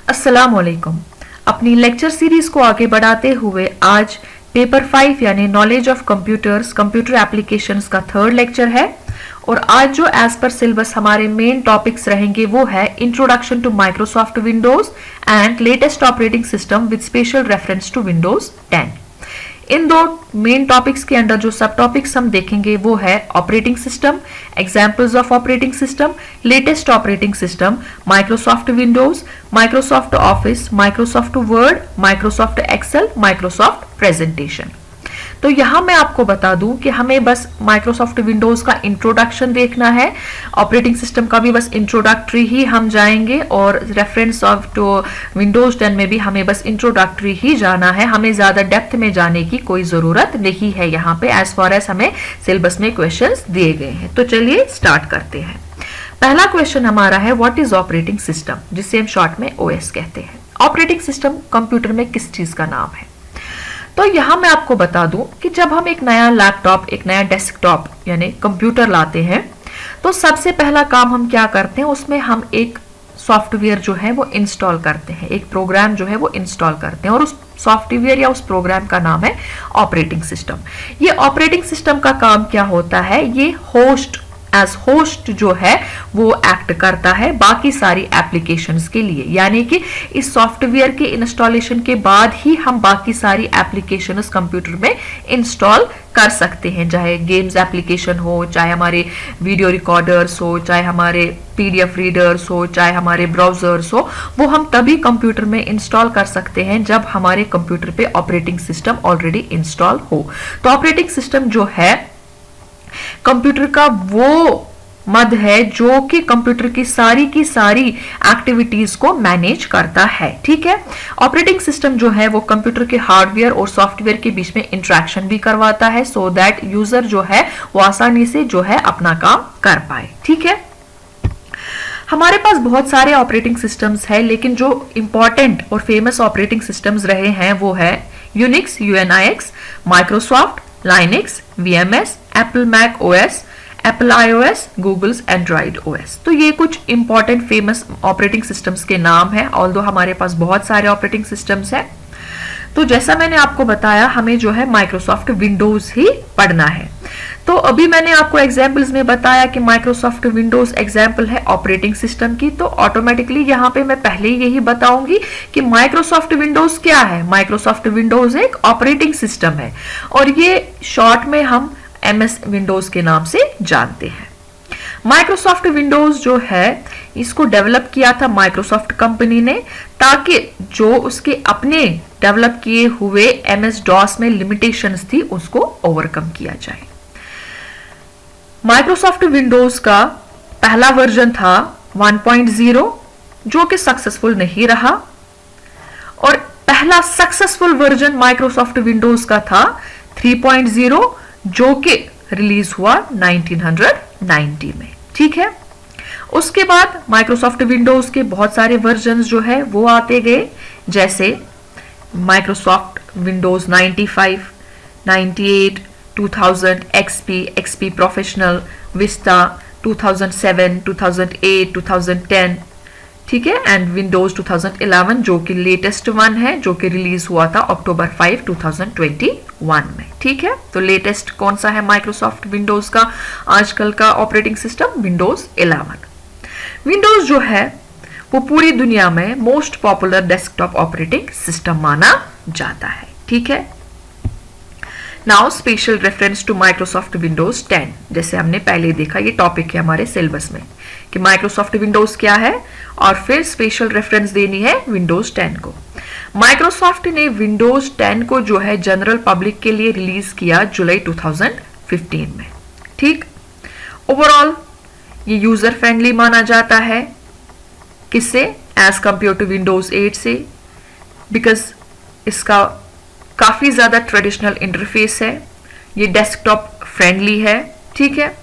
अस्सलामुअलैकुम। अपनी lecture series को आगे बढ़ाते हुए आज पेपर 5 यानी knowledge of computers computer applications का थर्ड लेक्चर है और आज जो एज पर सिलेबस हमारे मेन टॉपिक्स रहेंगे वो है introduction to Microsoft Windows and latest operating system with special reference to Windows 10। इन दो मेन टॉपिक्स के अंदर जो सब टॉपिक्स हम देखेंगे वो है operating system, examples of operating system, latest operating system, Microsoft Windows, Microsoft Office, Microsoft Word, Microsoft Excel, Microsoft presentation. तो यहां मैं आपको बता दूं कि हमें बस माइक्रोसॉफ्ट विंडोज का इंट्रोडक्शन देखना है, ऑपरेटिंग सिस्टम का भी बस इंट्रोडक्टरी ही हम जाएंगे और रेफरेंस ऑफ टू विंडोज 10 में भी हमें बस इंट्रोडक्टरी ही जाना है। हमें ज्यादा डेप्थ में जाने की कोई जरूरत नहीं है यहाँ पे एज फार एज हमें सिलेबस में क्वेश्चंस दिए गए हैं। तो चलिए स्टार्ट करते हैं। पहला क्वेश्चन हमारा है व्हाट इज ऑपरेटिंग सिस्टम, जिसे हम शॉर्ट में ओएस कहते हैं। ऑपरेटिंग सिस्टम कंप्यूटर में किस चीज का नाम है? तो यहां मैं आपको बता दूं कि जब हम एक नया लैपटॉप, एक नया डेस्कटॉप यानी कंप्यूटर लाते हैं तो सबसे पहला काम हम क्या करते हैं, उसमें हम एक सॉफ्टवेयर जो है वो इंस्टॉल करते हैं, एक प्रोग्राम जो है वो इंस्टॉल करते हैं और उस सॉफ्टवेयर या उस प्रोग्राम का नाम है ऑपरेटिंग सिस्टम। ये ऑपरेटिंग सिस्टम का काम क्या होता है, ये एज होस्ट जो है वो एक्ट करता है बाकी सारी एप्लीकेशंस के लिए, यानी कि इस सॉफ्टवेयर के इंस्टॉलेशन के बाद ही हम बाकी सारी एप्लीकेशंस कंप्यूटर में इंस्टॉल कर सकते हैं, चाहे गेम्स एप्लीकेशन हो, चाहे हमारे वीडियो रिकॉर्डर्स हो, चाहे हमारे पीडीएफ रीडर्स हो, चाहे हमारे ब्राउजर्स हो, वो हम तभी कंप्यूटर में इंस्टॉल कर सकते हैं जब हमारे कंप्यूटर पे ऑपरेटिंग सिस्टम ऑलरेडी इंस्टॉल हो। तो ऑपरेटिंग सिस्टम जो है कंप्यूटर का वो मद है जो कि कंप्यूटर की सारी एक्टिविटीज को मैनेज करता है। ठीक है, ऑपरेटिंग सिस्टम जो है वो कंप्यूटर के हार्डवेयर और सॉफ्टवेयर के बीच में इंटरेक्शन भी करवाता है सो दैट यूजर जो है वो आसानी से जो है अपना काम कर पाए। ठीक है, हमारे पास बहुत सारे ऑपरेटिंग सिस्टम्स है, लेकिन जो इंपॉर्टेंट और फेमस ऑपरेटिंग सिस्टम्स रहे हैं वो है Unix, U N I X, Microsoft, Linux, VMS, Apple Mac OS, Apple iOS, Google's Android OS. तो ये कुछ इंपॉर्टेंट फेमस ऑपरेटिंग सिस्टम्स के नाम हैं, ऑल्दो हमारे पास बहुत सारे ऑपरेटिंग सिस्टम्स हैं। तो जैसा मैंने आपको बताया हमें जो है माइक्रोसॉफ्ट विंडोज ही पढ़ना है। तो अभी मैंने आपको एग्जाम्पल्स में बताया कि माइक्रोसॉफ्ट विंडोज एग्जाम्पल है ऑपरेटिंग सिस्टम की, तो ऑटोमेटिकली यहाँ पे मैं पहले ही यही बताऊंगी कि माइक्रोसॉफ्ट विंडोज क्या है। माइक्रोसॉफ्ट विंडोज एक ऑपरेटिंग सिस्टम है और ये शॉर्ट में हम एमएस विंडोज के नाम से जानते हैं। माइक्रोसॉफ्ट विंडोज जो है इसको डेवलप किया था माइक्रोसॉफ्ट कंपनी ने, ताकि जो उसके अपने डेवलप किए हुए एमएस डॉस में लिमिटेशंस थी उसको ओवरकम किया जाए। माइक्रोसॉफ्ट विंडोज का पहला वर्जन था 1.0 जो कि सक्सेसफुल नहीं रहा और पहला सक्सेसफुल वर्जन माइक्रोसॉफ्ट विंडोज का था 3.0 जो कि रिलीज हुआ 1990 में। ठीक है, उसके बाद माइक्रोसॉफ्ट विंडोज के बहुत सारे वर्जन्स जो है वो आते गए, जैसे Microsoft Windows 95, 98, 2000, XP, XP professional, Vista, 2007, 2008, 2010। ठीक है, एंड विंडोज 2011 जो कि लेटेस्ट वन है, जो कि रिलीज हुआ था अक्टूबर 5, 2021 में। ठीक है, तो लेटेस्ट कौन सा है माइक्रोसॉफ्ट विंडोज का आजकल का ऑपरेटिंग सिस्टम? विंडोज 11। विंडोज जो है वो पूरी दुनिया में most popular desktop operating system माना जाता है। ठीक है, now special reference to Microsoft Windows 10, जैसे हमने पहले देखा, ये टॉपिक है हमारे सिलेबस में कि माइक्रोसॉफ्ट विंडोज क्या है और फिर स्पेशल रेफरेंस देनी है विंडोज 10 को। माइक्रोसॉफ्ट ने विंडोज 10 को जो है जनरल पब्लिक के लिए रिलीज किया जुलाई 2015 में। ठीक, ओवरऑल ये यूजर फ्रेंडली माना जाता है, किससे? एज कंपेयर टू विंडोज 8 से, बिकॉज इसका काफी ज्यादा ट्रेडिशनल इंटरफेस है, ये डेस्कटॉप फ्रेंडली है। ठीक है,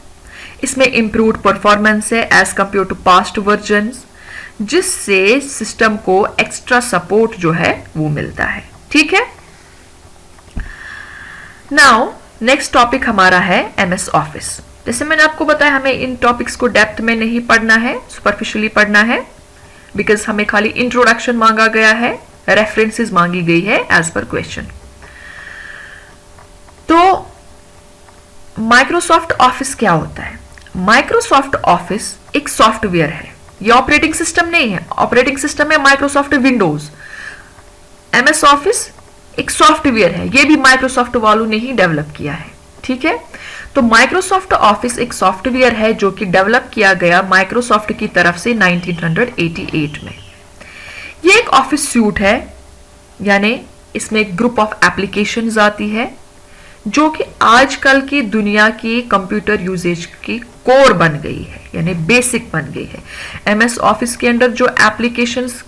इसमें इंप्रूव्ड परफॉर्मेंस है as compare to past versions, जिससे सिस्टम को एक्स्ट्रा सपोर्ट जो है वो मिलता है। ठीक है, नाउ नेक्स्ट टॉपिक हमारा है एमएस ऑफिस। जैसे मैंने आपको बताया हमें इन टॉपिक्स को डेप्थ में नहीं पढ़ना है, सुपरफिशियली पढ़ना है। बिकॉज हमें खाली इंट्रोडक्शन मांगा गया है, रेफरेंसेस मांगी गई है एज पर क्वेश्चन। तो माइक्रोसॉफ्ट ऑफिस क्या होता है? माइक्रोसॉफ्ट ऑफिस एक सॉफ्टवेयर है, ये ऑपरेटिंग सिस्टम नहीं है। ऑपरेटिंग सिस्टम है माइक्रोसॉफ्ट विंडोज, एमएस ऑफिस एक सॉफ्टवेयर है, ये भी माइक्रोसॉफ्ट वालों ने ही डेवलप किया है, ठीक है। तो माइक्रोसॉफ्ट ऑफिस एक सॉफ्टवेयर है जो कि डेवलप किया गया माइक्रोसॉफ्ट की तरफ से 1988 में। ये एक ऑफिस सूट है, यानी इसमें एक ग्रुप ऑफ एप्लीकेशंस आती है जो कि आजकल की दुनिया की कंप्यूटर यूजेज की कोर बन गई है, यानी बेसिक बन गई है। एमएस ऑफिस के अंदर जो एप्लीकेशंस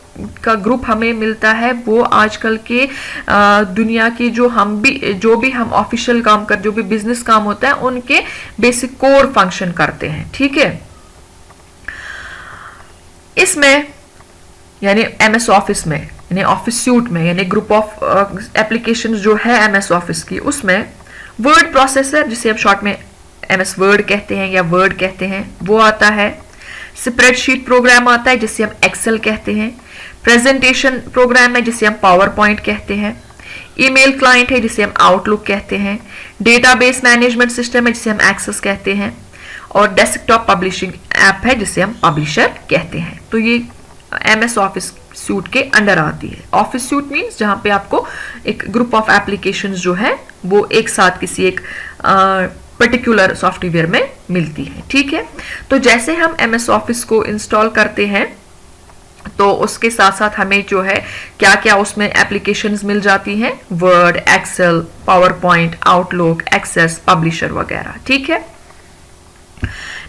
का ग्रुप हमें मिलता है वो आजकल के दुनिया की जो भी हम ऑफिशियल काम कर, जो भी बिजनेस काम होता है उनके बेसिक कोर फंक्शन करते हैं, ठीक है। इसमें यानी एमएस ऑफिस में, यानी ऑफिस सूट में, यानी ग्रुप ऑफ एप्लीकेशंस जो है एमएस ऑफिस की, उसमें वर्ड प्रोसेसर जिसे हम शॉर्ट में एमएस वर्ड कहते हैं या वर्ड कहते हैं वो आता है। स्प्रेडशीट प्रोग्राम आता है जिसे हम एक्सेल कहते हैं। प्रेजेंटेशन प्रोग्राम है जिसे हम पावर पॉइंट कहते हैं। ईमेल क्लाइंट है जिसे हम आउटलुक कहते हैं। डेटाबेस मैनेजमेंट सिस्टम है जिसे हम एक्सेस कहते हैं। और डेस्कटॉप पब्लिशिंग ऐप है जिसे हम पब्लिशर कहते हैं। तो ये एमएस ऑफिस सूट के अंडर आती है। ऑफिस सूट मींस जहां पे आपको एक ग्रुप ऑफ एप्लीकेशंस जो है वो एक साथ किसी एक पर्टिकुलर सॉफ्टवेयर में मिलती है, ठीक है। तो जैसे हम एमएस ऑफिस को इंस्टॉल करते हैं तो उसके साथ साथ हमें जो है क्या क्या उसमें एप्लीकेशंस मिल जाती हैं, Word, Excel, PowerPoint, Outlook, Access, Publisher वगैरह, ठीक है।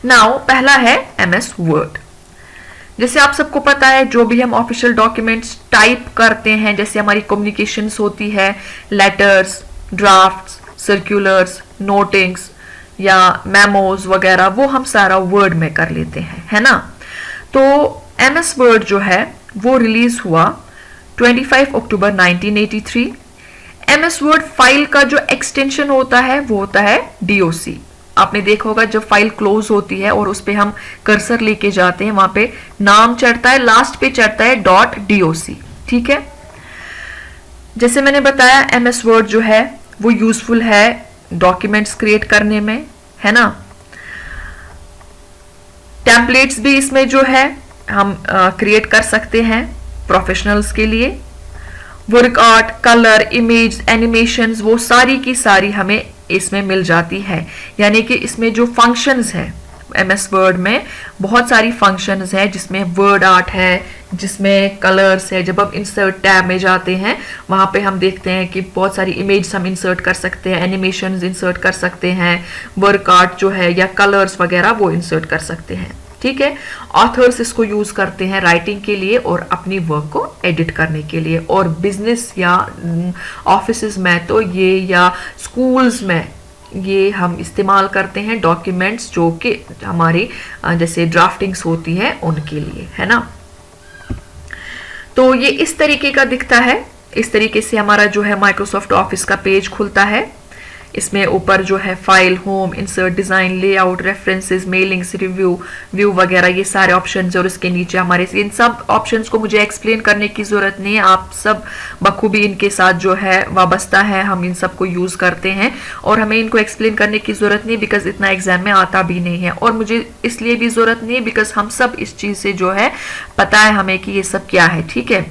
नाउ पहला है एमएस वर्ड। जैसे आप सबको पता है जो भी हम ऑफिशियल डॉक्यूमेंट्स टाइप करते हैं, जैसे हमारी कम्युनिकेशंस होती है, लेटर्स, ड्राफ्ट्स, सर्कुलर्स, नोटिंग्स या मेमोज वगैरह, वो हम सारा वर्ड में कर लेते हैं, है ना। तो एमएस वर्ड जो है वो रिलीज हुआ 25 अक्टूबर 1983। एमएस वर्ड फाइल का जो एक्सटेंशन होता है वो होता है डीओसी। आपने देखा होगा जब फाइल क्लोज होती है और उस पे हम कर्सर लेके जाते हैं, वहां पे नाम चढ़ता है, लास्ट पे चढ़ता है .doc, ठीक है। जैसे मैंने बताया एमएस वर्ड जो है वो यूजफुल है डॉक्यूमेंट्स क्रिएट करने में, है ना। टेम्पलेट्स भी इसमें जो है हम क्रिएट कर सकते हैं प्रोफेशनल्स के लिए। Work art, colour, image, animations, वो सारी की सारी हमें इसमें मिल जाती है। यानी कि इसमें जो फंक्शंस है एमएस वर्ड में बहुत सारी फंक्शंस है, जिसमें वर्ड आर्ट है, जिसमें कलर्स है। जब हम इंसर्ट टैब में जाते हैं वहां पे हम देखते हैं कि बहुत सारी इमेज हम इंसर्ट कर सकते हैं, एनिमेशंस इंसर्ट कर सकते हैं, वर्क आर्ट जो है या कलर्स वगैरह वो इंसर्ट कर सकते हैं, ठीक है। ऑथर्स इसको यूज करते हैं राइटिंग के लिए और अपनी वर्क को एडिट करने के लिए। और बिजनेस या ऑफिसेज में तो ये, या स्कूल्स में ये हम इस्तेमाल करते हैं डॉक्यूमेंट्स जो कि हमारी जैसे ड्राफ्टिंग्स होती है उनके लिए, है ना। तो ये इस तरीके का दिखता है। इस तरीके से हमारा जो है माइक्रोसॉफ्ट ऑफिस का पेज खुलता है। इसमें ऊपर जो है file, home, insert, design, layout, references, mailings, review, view वगैरह ये सारे ऑप्शंस। और इसके नीचे हमारे इन सब ऑप्शंस को मुझे एक्सप्लेन करने की जरूरत नहीं है, आप सब बखूबी इनके साथ जो है वाबस्ता है, हम इन सब को यूज करते हैं और हमें इनको एक्सप्लेन करने की जरूरत नहीं, बिकॉज इतना एग्जाम में आता भी नहीं है। और मुझे इसलिए भी जरूरत नहीं है बिकॉज हम सब इस चीज से जो है पता है हमें कि ये सब क्या है, ठीक है।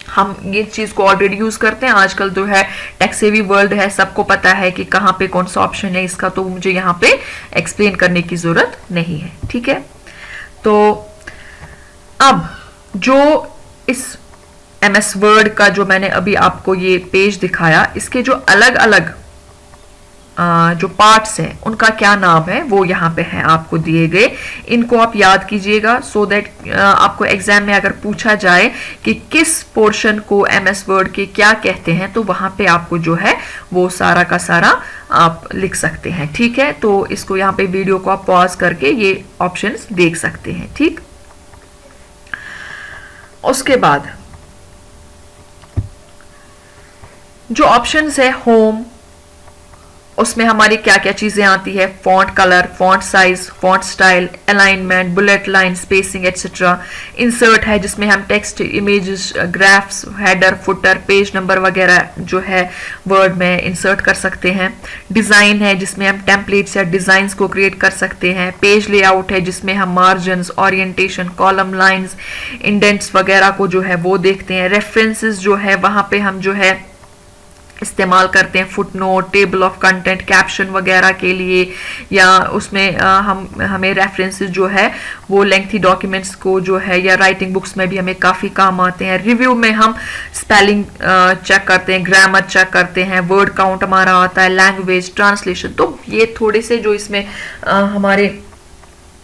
हम ये चीज को ऑलरेडी यूज करते हैं। आजकल जो है टेक्स हेवी वर्ल्ड है, सबको पता है कि कहाँ पे कौन सा ऑप्शन है इसका, तो मुझे यहाँ पे एक्सप्लेन करने की जरूरत नहीं है, ठीक है। तो अब जो इस एमएस वर्ड का जो मैंने अभी आपको ये पेज दिखाया, इसके जो अलग अलग जो पार्ट्स हैं उनका क्या नाम है वो यहाँ पे है आपको दिए गए। इनको आप याद कीजिएगा सो दैट आपको एग्जाम में अगर पूछा जाए कि किस पोर्शन को एमएस वर्ड के क्या कहते हैं तो वहां पे आपको जो है वो सारा का सारा आप लिख सकते हैं, ठीक है। तो इसको यहाँ पे वीडियो को आप पॉज करके ये ऑप्शंस देख सकते हैं, ठीक। उसके बाद जो ऑप्शंस है होम, उसमें हमारी क्या क्या चीजें आती है, font colour, font size, font style, alignment, bullet line, spacing etcetera. Insert है जिसमें हम text, images, graphs, header, footer, page number वगैरह जो है वर्ड में इंसर्ट कर सकते हैं। डिजाइन है जिसमें हम टेम्पलेट्स या डिजाइंस को क्रिएट कर सकते हैं। पेज लेआउट है जिसमें हम margin, orientation, column lines, indents वगैरह को जो है वो देखते हैं। रेफरेंसेस जो है वहां पे हम जो है इस्तेमाल करते हैं footnote, table of content, caption वगैरह के लिए, या उसमें हमें रेफरेंसेस जो है वो लेंथी डॉक्यूमेंट्स को जो है या राइटिंग बुक्स में भी हमें काफ़ी काम आते हैं। रिव्यू में हम स्पेलिंग चेक करते हैं, ग्रामर चेक करते हैं, वर्ड काउंट हमारा आता है, लैंग्वेज, ट्रांसलेशन। तो ये थोड़े से जो इसमें हमारे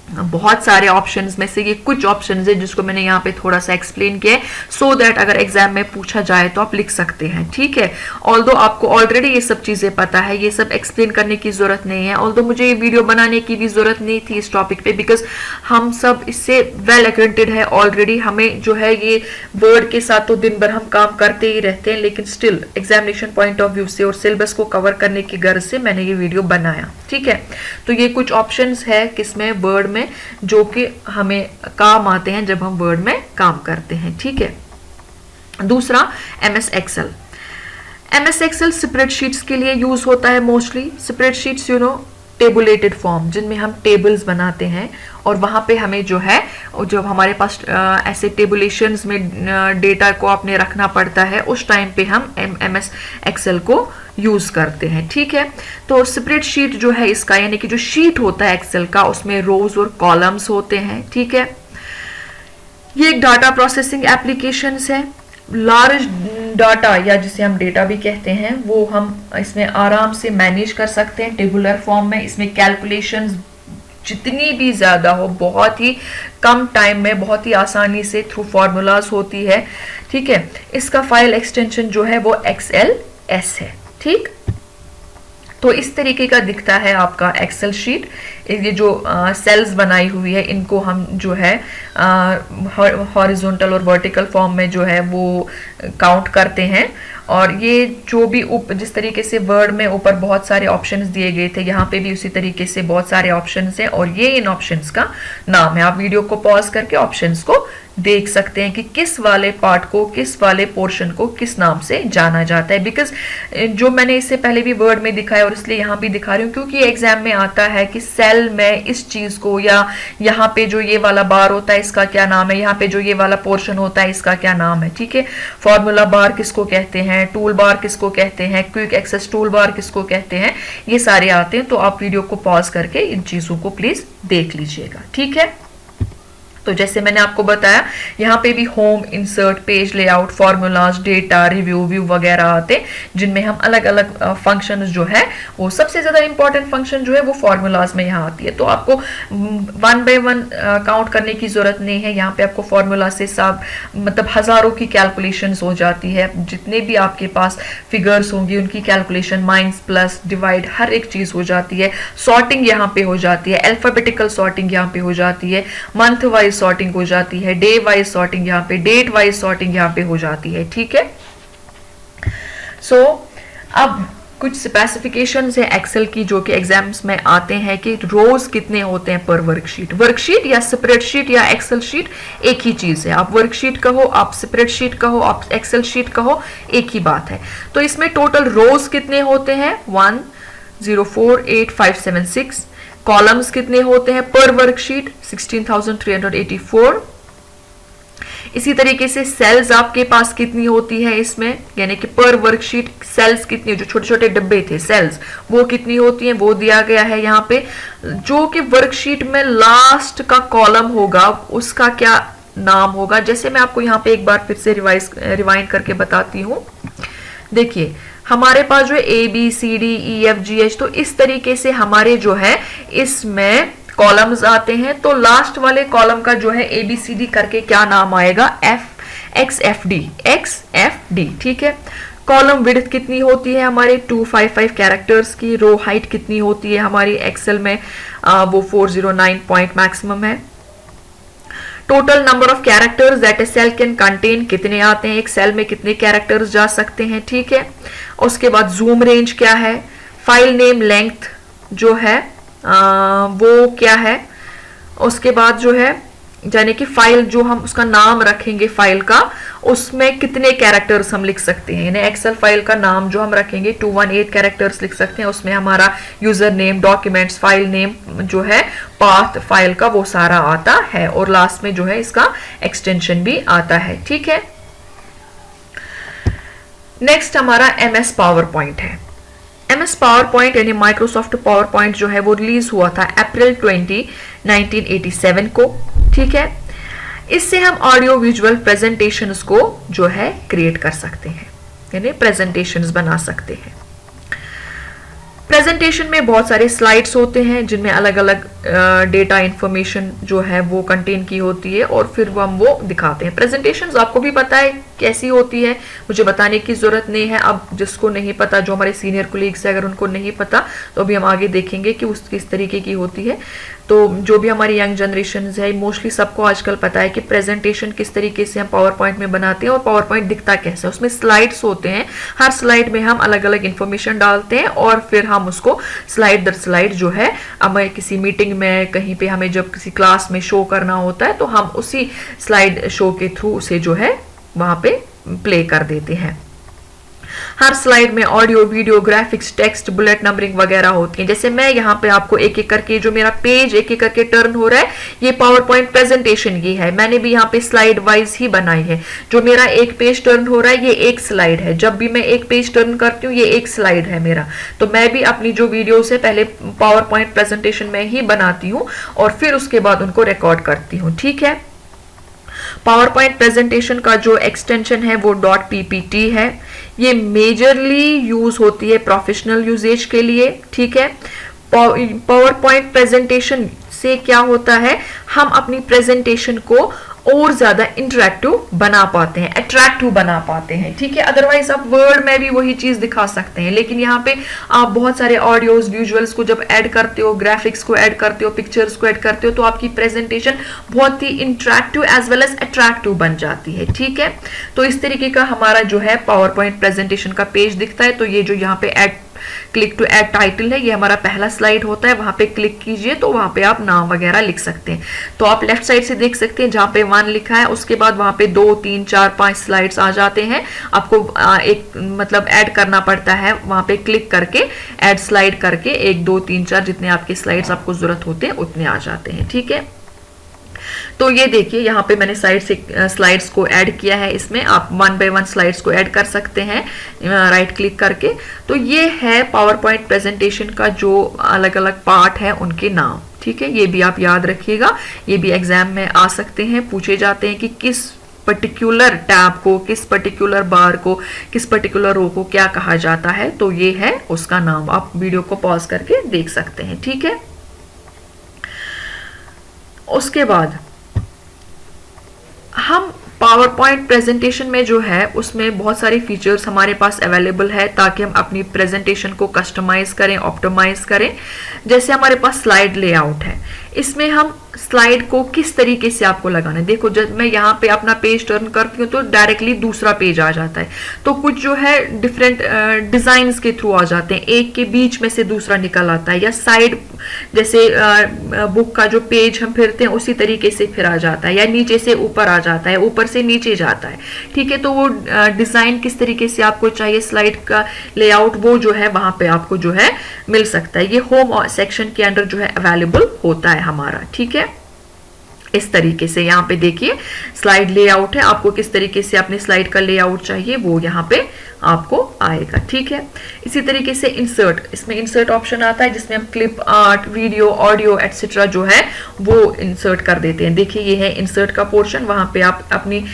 बहुत सारे ऑप्शंस में से ये कुछ ऑप्शंस है जिसको मैंने यहाँ पे थोड़ा सा एक्सप्लेन किया है, सो दैट अगर एग्जाम में पूछा जाए तो आप लिख सकते हैं, ठीक है। ऑल्दो आपको ऑलरेडी ये सब चीजें पता है, ये सब एक्सप्लेन करने की जरूरत नहीं है। ऑल्दो मुझे ये वीडियो बनाने की भी जरूरत नहीं थी इस टॉपिक पे, बिकॉज हम सब इससे वेल एक्वेंटेड है ऑलरेडी। हमें जो है ये वर्ड के साथ तो दिन भर हम काम करते ही रहते हैं, लेकिन still examination point of view से और सिलेबस को कवर करने की गर्ज से मैंने ये वीडियो बनाया, ठीक है। तो ये कुछ ऑप्शंस है किसमें, वर्ड में, जो कि हमें काम आते हैं जब हम वर्ड में काम करते हैं, ठीक है। दूसरा MS Excel. MS Excel spreadsheets के लिए यूज होता है mostly. Spreadsheets you know tabulated form जिनमें हम टेबल्स बनाते हैं, और वहां पे हमें जो है जब हमारे पास ऐसे टेबुलेशंस में डेटा को आपने रखना पड़ता है, उस टाइम पे हम एमएस एक्सेल को यूज करते हैं, ठीक है। तो स्प्रेडशीट जो है इसका, यानी कि जो शीट होता है एक्सेल का, उसमें रोज और कॉलम्स होते हैं, ठीक है। ये एक डाटा प्रोसेसिंग एप्लीकेशंस है। लार्ज डाटा या जिसे हम डेटा भी कहते हैं वो हम इसमें आराम से मैनेज कर सकते हैं टेबुलर फॉर्म में। इसमें कैलकुलेशंस जितनी भी ज्यादा हो, बहुत ही कम टाइम में बहुत ही आसानी से थ्रू फॉर्मूलाज होती है, ठीक है। इसका फाइल एक्सटेंशन जो है वो XLS है, ठीक। तो इस तरीके का दिखता है आपका एक्सेल शीट। ये जो सेल्स बनाई हुई है इनको हम जो है हॉरिजॉन्टल और वर्टिकल फॉर्म में जो है वो काउंट करते हैं। और ये जो भी जिस तरीके से वर्ड में ऊपर बहुत सारे ऑप्शंस दिए गए थे, यहाँ पे भी उसी तरीके से बहुत सारे ऑप्शंस हैं, और ये इन ऑप्शंस का नाम है। आप वीडियो को पॉज करके ऑप्शंस को देख सकते हैं कि किस वाले पार्ट को, किस वाले पोर्शन को किस नाम से जाना जाता है। बिकॉज जो मैंने इससे पहले भी वर्ड में दिखाया और इसलिए यहाँ भी दिखा रही हूँ, क्योंकि एग्जाम में आता है कि सेल में इस चीज को, या यहाँ पे जो ये वाला बार होता है इसका क्या नाम है, यहाँ पे जो ये वाला पोर्शन होता है इसका क्या नाम है, ठीक है। फॉर्मूला बार किसको कहते हैं, टूल बार किसको कहते हैं, क्विक एक्सेस टूल बार किसको कहते हैं, ये सारे आते हैं। तो आप वीडियो को पॉज करके इन चीजों को प्लीज देख लीजिएगा, ठीक है। तो जैसे मैंने आपको बताया, यहाँ पे भी home, insert, page layout, formulas, data, review, view वगैरह आते हैं, जिनमें हम अलग अलग फंक्शन जो है वो सबसे ज्यादा इंपॉर्टेंट फंक्शन जो है वो फॉर्मूलाज में यहाँ आती है। तो आपको 1 बाय 1 काउंट करने की जरूरत नहीं है। यहाँ पे आपको फॉर्मूला से सब मतलब हजारों की कैलकुलेशंस हो जाती है। जितने भी आपके पास फिगर्स होंगी उनकी कैलकुलेशन, माइनस, प्लस, डिवाइड, हर एक चीज हो जाती है। सॉर्टिंग यहाँ पे हो जाती है, अल्फाबेटिकल सॉर्टिंग यहाँ पे हो जाती है, मंथ वाइज सॉर्टिंग हो जाती है, डे वाइज सॉर्टिंग यहाँ पे, डेट वाइज सॉर्टिंग यहाँ पे हो जाती है, ठीक है। सो अब कुछ स्पेसिफिकेशंस है एक्सेल की जो कि एग्जाम्स में आते हैं कि रोज कितने होते हैं पर वर्कशीट। वर्कशीट या स्प्रेडशीट या एक्सेल शीट एक ही चीज है। आप वर्कशीट कहो, आप स्प्रेडशीट कहो, आप एक्सेल शीट कहो, एक ही बात है। तो इसमें टोटल रोज कितने होते हैं, 1 0 4 8 5 7 6। कॉलम्स कितने होते हैं पर वर्कशीट, 16,384। इसी तरीके से सेल्स आपके पास कितनी होती है इसमें, यानी कि पर वर्कशीट सेल्स कितनी, जो छोटे छोटे डब्बे थे सेल्स, वो कितनी होती हैं वो दिया गया है यहाँ पे। जो कि वर्कशीट में लास्ट का कॉलम होगा उसका क्या नाम होगा, जैसे मैं आपको यहाँ पे एक बार फिर से रिवाइंड करके बताती हूँ। देखिए हमारे पास जो है ABCDEFGH, तो इस तरीके से हमारे जो है इसमें कॉलम्स आते हैं। तो लास्ट वाले कॉलम का जो है ABCD करके क्या नाम आएगा, XFD, ठीक है। कॉलम विड्थ कितनी होती है हमारे 255 कैरेक्टर्स की। रो हाइट कितनी होती है हमारी एक्सेल में, वो 409 पॉइंट मैक्सिमम है। Total number of characters that a cell can contain कितने आते हैं, एक सेल में कितने कैरेक्टर्स जा सकते हैं, ठीक है। उसके बाद जूम रेंज क्या है, फाइल नेम लेंथ जो है वो क्या है, उसके बाद जो है यानी कि फाइल जो हम उसका नाम रखेंगे फाइल का, उसमें कितने कैरेक्टर्स हम लिख सकते हैं। यानी एक्सेल फाइल का नाम जो हम रखेंगे 218 कैरेक्टर्स लिख सकते हैं, उसमें हमारा user name, documents, file name जो है, पाथ फाइल का, वो सारा आता है, और लास्ट में जो है इसका एक्सटेंशन भी आता है। ठीक है, नेक्स्ट हमारा MS पावर पॉइंट है। MS पावर पॉइंट यानी माइक्रोसॉफ्ट पावर पॉइंट जो है वो रिलीज हुआ था अप्रैल 20, 1987 को। ठीक है, इससे हम ऑडियो विजुअल प्रेजेंटेशंस को जो है क्रिएट कर सकते हैं, यानी प्रेजेंटेशंस बना सकते हैं। प्रेजेंटेशन में बहुत सारे स्लाइड्स होते हैं जिनमें अलग अलग डेटा इंफॉर्मेशन जो है वो कंटेन की होती है, और फिर हम वो दिखाते हैं। प्रेजेंटेशंस आपको भी पता है कैसी होती है, मुझे बताने की जरूरत नहीं है। अब जिसको नहीं पता, जो हमारे सीनियर कोलीग्स है, अगर उनको नहीं पता तो अभी हम आगे देखेंगे कि उस किस तरीके की होती है। तो जो भी हमारी यंग जनरेशन है, मोस्टली सबको आजकल पता है कि प्रेजेंटेशन किस तरीके से हम पावर पॉइंट में बनाते हैं और पावर पॉइंट दिखता कैसे है। उसमें स्लाइड्स होते हैं, हर स्लाइड में हम अलग अलग इंफॉर्मेशन डालते हैं, और फिर हम उसको स्लाइड दर स्लाइड जो है, हमें किसी मीटिंग में, कहीं पे हमें जब किसी क्लास में शो करना होता है तो हम उसी स्लाइड शो के थ्रू उसे जो है वहां पे प्ले कर देते हैं। हर स्लाइड में audio, video, graphics, text, bullet numbering वगैरह होती है। जैसे मैं यहाँ पे आपको एक एक करके, जो मेरा पेज एक एक करके टर्न हो रहा है, ये पावर पॉइंट प्रेजेंटेशन की है। मैंने भी यहाँ पे स्लाइड वाइज ही बनाई है। जो मेरा एक पेज टर्न हो रहा है, ये एक स्लाइड है। जब भी मैं एक पेज टर्न करती हूँ, ये एक स्लाइड है मेरा। तो मैं भी अपनी जो वीडियो से पहले पावर पॉइंट प्रेजेंटेशन में ही बनाती हूँ, और फिर उसके बाद उनको रिकॉर्ड करती हूँ। ठीक है, पावर पॉइंट प्रेजेंटेशन का जो एक्सटेंशन है वो .ppt है। ये मेजरली यूज होती है प्रोफेशनल यूजेज के लिए। ठीक है, पावर पॉइंट प्रेजेंटेशन से क्या होता है, हम अपनी प्रेजेंटेशन को और ज्यादा इंटरेक्टिव बना पाते हैं, अट्रैक्टिव बना पाते हैं। ठीक है, अदरवाइज आप वर्ड में भी वही चीज दिखा सकते हैं, लेकिन यहाँ पे आप बहुत सारे ऑडियोज, विजुअल्स को जब ऐड करते हो, ग्राफिक्स को ऐड करते हो, पिक्चर्स को ऐड करते हो, तो आपकी प्रेजेंटेशन बहुत ही interactive as well as attractive बन जाती है। ठीक है, तो इस तरीके का हमारा जो है पावर पॉइंट प्रेजेंटेशन का पेज दिखता है। तो ये जो यहाँ पे add, click to add title है, ये हमारा पहला स्लाइड होता है। वहां पे क्लिक कीजिए तो वहां पे आप नाम वगैरह लिख सकते हैं। तो आप लेफ्ट साइड से देख सकते हैं, जहां पे 1 लिखा है, उसके बाद वहां पे 2, 3, 4, 5 स्लाइड्स आ जाते हैं। आपको एक मतलब ऐड करना पड़ता है, वहां पे क्लिक करके ऐड स्लाइड करके 1, 2, 3, 4 जितने आपके स्लाइड्स आपको जरूरत होते हैं उतने आ जाते हैं। ठीक है, तो ये देखिए यहाँ पे मैंने साइड से स्लाइड्स को ऐड किया है। इसमें आप 1 बाय 1 स्लाइड्स को ऐड कर सकते हैं राइट क्लिक करके। तो ये है पावर पॉइंट प्रेजेंटेशन का जो अलग अलग पार्ट है उनके नाम। ठीक है, ये भी आप याद रखिएगा, ये भी एग्जाम में आ सकते हैं, पूछे जाते हैं कि किस पर्टिकुलर टैब को, किस पर्टिकुलर बार को, किस पर्टिकुलर रो को क्या कहा जाता है। तो ये है उसका नाम, आप वीडियो को पॉज करके देख सकते हैं। ठीक है, उसके बाद हम पावर पॉइंट प्रेजेंटेशन में जो है उसमें बहुत सारी फीचर्स हमारे पास अवेलेबल है, ताकि हम अपनी प्रेजेंटेशन को कस्टमाइज करें, ऑप्टिमाइज करें। जैसे हमारे पास स्लाइड लेआउट है, इसमें हम स्लाइड को किस तरीके से आपको लगाना है। देखो, जब मैं यहाँ पे अपना पेज टर्न करती हूँ तो डायरेक्टली दूसरा पेज आ जाता है। तो कुछ जो है डिफरेंट डिजाइन्स के थ्रू आ जाते हैं, एक के बीच में से दूसरा निकल आता है, या साइड जैसे बुक का जो पेज हम फिरते हैं उसी तरीके से फिर आ जाता है, या नीचे से ऊपर आ जाता है, ऊपर से नीचे जाता है। ठीक है, तो वो डिजाइन किस तरीके से आपको चाहिए, स्लाइड का लेआउट, वो जो है वहां पे आपको जो है मिल सकता है। ये होम सेक्शन के अंदर जो है अवेलेबल होता है हमारा। ठीक है, इस तरीके से यहाँ पे देखिए स्लाइड लेआउट है, आपको किस तरीके से अपने स्लाइड का लेआउट चाहिए वो यहाँ पे आपको आएगा। ठीक है, इसी तरीके से इंसर्ट, इसमें इंसर्ट ऑप्शन आता है जिसमें हम clip, art, video, audio etcetera जो है वो इंसर्ट कर देते हैं। देखिए ये है इंसर्ट का पोर्शन, वहां पे आप अपनी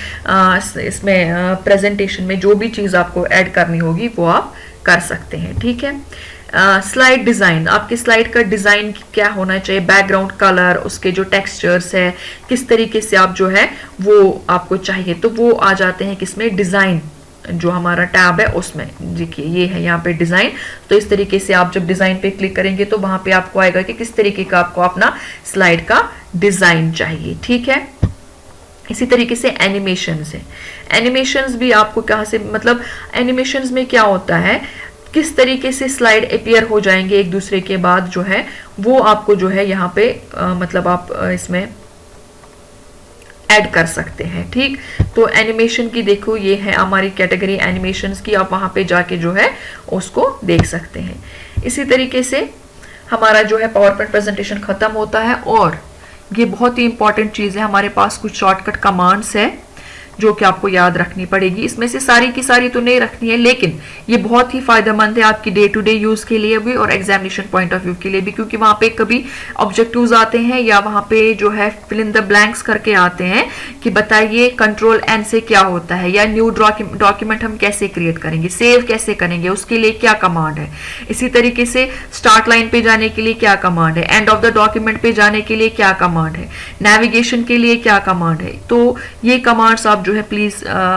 इसमें प्रेजेंटेशन में जो भी चीज आपको ऐड करनी होगी वो आप कर सकते हैं। ठीक है, स्लाइड डिजाइन, आपके स्लाइड का डिजाइन क्या होना चाहिए, बैकग्राउंड कलर, उसके जो टेक्सचर्स है, किस तरीके से आप जो है वो आपको चाहिए, तो वो आ जाते हैं किसमें, डिजाइन जो हमारा टैब है उसमें। देखिए ये है यहाँ पे डिजाइन। तो इस तरीके से आप जब डिजाइन पे क्लिक करेंगे तो वहां पे आपको आएगा कि किस तरीके का आपको अपना स्लाइड का डिजाइन चाहिए। ठीक है, इसी तरीके से एनिमेशंस है, एनिमेशंस भी आपको कहाँ से, मतलब एनिमेशंस में क्या होता है, किस तरीके से स्लाइड अपीयर हो जाएंगे एक दूसरे के बाद जो है वो आपको जो है यहाँ पे मतलब आप इसमें ऐड कर सकते हैं। ठीक, तो एनिमेशन की देखो ये है हमारी कैटेगरी एनिमेशंस की, आप वहां पे जाके जो है उसको देख सकते हैं। इसी तरीके से हमारा जो है पावर पॉइंट प्रेजेंटेशन खत्म होता है। और ये बहुत ही इंपॉर्टेंट चीज है, हमारे पास कुछ शॉर्टकट कमांड्स है जो कि आपको याद रखनी पड़ेगी। इसमें से सारी की सारी तो नहीं रखनी है, लेकिन ये बहुत ही फायदेमंद है आपकी डे टू डे यूज के लिए भी और एग्जामिनेशन पॉइंट ऑफ व्यू के लिए भी, क्योंकि वहां पे कभी ऑब्जेक्टिव्स आते हैं या वहां पे जो है फिल इन द ब्लैंक्स करके आते हैं कि बताइए कंट्रोल एन से क्या होता है, या न्यू डॉक्यूमेंट हम कैसे क्रिएट करेंगे, सेव कैसे करेंगे, उसके लिए क्या कमांड है। इसी तरीके से स्टार्ट लाइन पे जाने के लिए क्या कमांड है, एंड ऑफ द डॉक्यूमेंट पे जाने के लिए क्या कमांड है, नेविगेशन के लिए क्या कमांड है। तो ये कमांड्स आप जो है प्लीज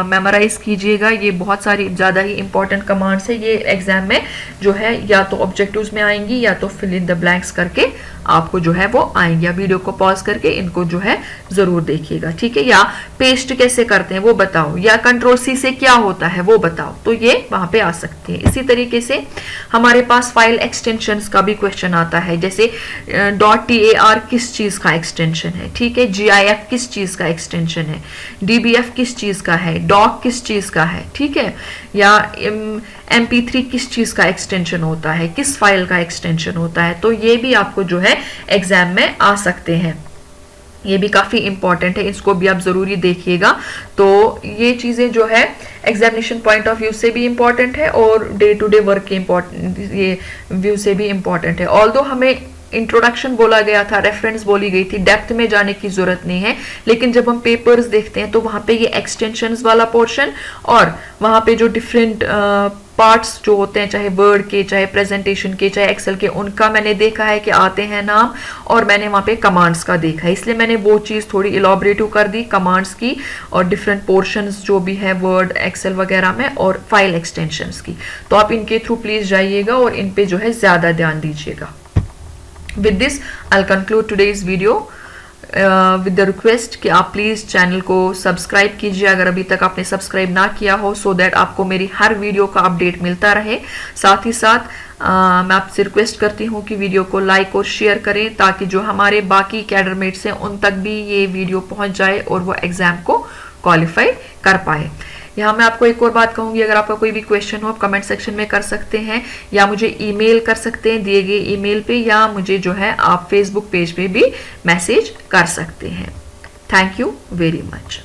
मेमोराइज कीजिएगा, ये बहुत सारी ज्यादा ही इंपॉर्टेंट कमांड्स है। ये एग्जाम में जो है या तो ऑब्जेक्टिव्स में आएंगी या तो फिल इन द ब्लैंक्स करके आपको जो है वो आएंगे। वीडियो को पॉज करके इनको जो है जरूर देखिएगा, ठीक है। या पेस्ट कैसे करते हैं वो बताओ, या कंट्रोल सी से क्या होता है वो बताओ, तो ये वहां पे आ सकती है। इसी तरीके से हमारे पास फाइल एक्सटेंशंस का भी क्वेश्चन आता है, जैसे .tar किस चीज का एक्सटेंशन है, ठीक है, GIF किस चीज का एक्सटेंशन है, DBF किस चीज का है, डॉक किस चीज का है, ठीक है, या MP3 किस चीज का एक्सटेंशन होता है, किस फाइल का एक्सटेंशन होता है। तो ये भी आपको जो है एग्जाम में आ सकते हैं, ये भी काफी इंपॉर्टेंट है, इसको भी आप जरूरी देखिएगा। तो ये चीजें जो है एग्जामिनेशन पॉइंट ऑफ व्यू से भी इंपॉर्टेंट है और डे टू डे वर्क के ये व्यू से भी इंपॉर्टेंट है। ऑल्दो हमें इंट्रोडक्शन बोला गया था, रेफरेंस बोली गई थी, डेप्थ में जाने की जरूरत नहीं है, लेकिन जब हम पेपर्स देखते हैं तो वहां पे ये एक्सटेंशंस वाला पोर्शन और वहां पे जो डिफरेंट पार्ट्स जो होते हैं, चाहे वर्ड के, चाहे प्रेजेंटेशन के, चाहे एक्सेल के, उनका मैंने देखा है कि आते हैं नाम, और मैंने वहां पे कमांड्स का देखा है, इसलिए मैंने वो चीज थोड़ी इलॉबरेटिव कर दी कमांड्स की और डिफरेंट पोर्शंस जो भी है वर्ड एक्सेल वगैरह में और फाइल एक्सटेंशंस की। तो आप इनके थ्रू प्लीज जाइएगा और इन पे जो है ज्यादा ध्यान दीजिएगा। With this, I'll conclude today's video with the request कि आप प्लीज चैनल को सब्सक्राइब कीजिए अगर अभी तक आपने सब्सक्राइब ना किया हो, सो दैट आपको मेरी हर वीडियो का अपडेट मिलता रहे। साथ ही साथ मैं आपसे रिक्वेस्ट करती हूँ कि वीडियो को लाइक और शेयर करें ताकि जो हमारे बाकी कैडरमेट्स हैं उन तक भी ये वीडियो पहुंच जाए और वो एग्जाम को क्वालिफाई कर पाए। यहाँ मैं आपको एक और बात कहूंगी, अगर आपका कोई भी क्वेश्चन हो आप कमेंट सेक्शन में कर सकते हैं या मुझे ईमेल कर सकते हैं दिए गए ईमेल पे, या मुझे जो है आप फेसबुक पेज पे भी मैसेज कर सकते हैं। Thank you very much.